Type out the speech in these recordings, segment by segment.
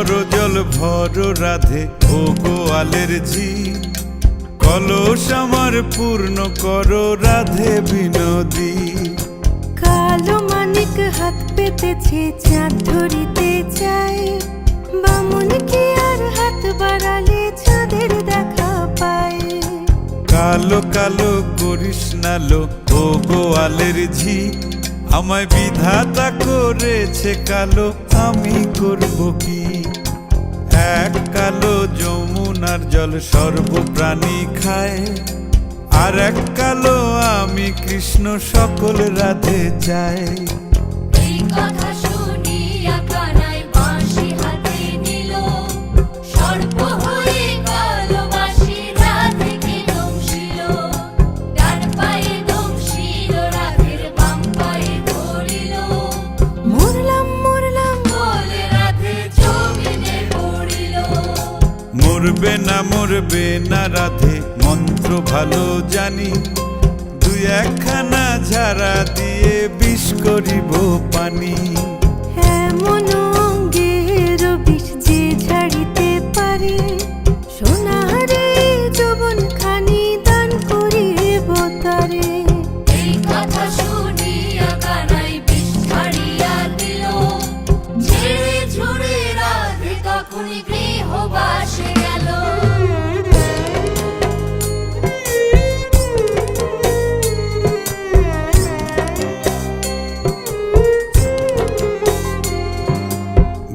করো জল ভরো রাধে ও গোয়ালের ঝি, কলস আমার পূর্ণ করো রাধে বিনোদী। কালো মানিক হাত পেতেছে চাঁদ ধরিতে চাই, বামুন কি আর হাত বাড়ালে চাঁদের দেখা পায়। কালো কালো করিস নালো ও গোয়ালের ঝি, আমায় বিধাতা করেছে কালো, আমি করব কি? এক কালো যমুনার জল সর্বপ্রাণী খায়, আর এক কালো আমি কৃষ্ণ সকল রাধে চাই। এই কথা শুনিয়া কানাই বাঁশি হাতে নিল, সর্প হয়ে কালো বাঁশি রাধেকে দংশিল। ডান পায়ে দংশিল রাধের বাম পায়ে ধরিল, মরলাম মরলাম বলে রাধে জমিনে পড়িল। মরবে না রাধে মন্ত্র ভালো জানি, দুই একখানা ঝাড়া দিয়ে বিষ করিব পানি। এমন অঙ্গের বিষ যে ঝাড়িতে পারে, সোনারে যৌবন খানি দান করিব তারে। এই কথা শুনিয়া কানাই বিষ ছাড়িয়া দিল, ঝেড়ে ঝুড়ে রাধে তখনই গৃহবাসে গেল।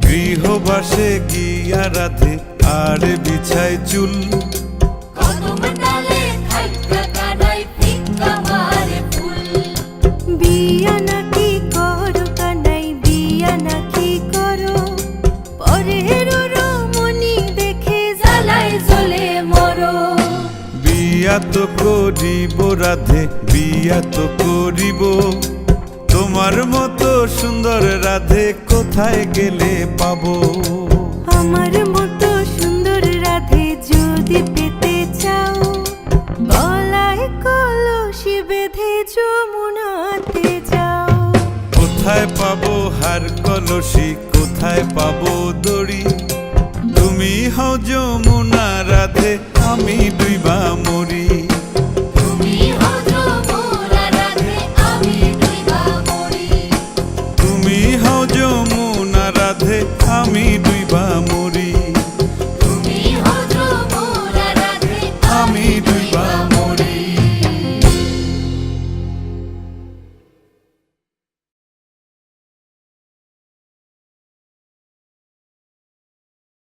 গৃহবাসে গিয়া রাধে আর বিছায় চুল, কদম ডালে থাইকা কানাই ফিক্কা মারে ফুল। বিয়া নাকি করো কানাই বিয়া নাকি করো, পরের রমণী দেখে জ্বালায় জ্বলে মরো। বিয়া তো করিব রাধে বিয়া তো করিব, তোমার মতো সুন্দর রাধে কোথায় গেলে পাবো? আমার মতো সুন্দর রাধে যদি পেতে চাও, গলায় কলসি বেঁধে যমুনাতে যাও। কোথায় পাবো হার কলসি, কোথায় পাবো দড়ি? তুমি হও যমুনা রাধে, আমি ডুইবা মরি।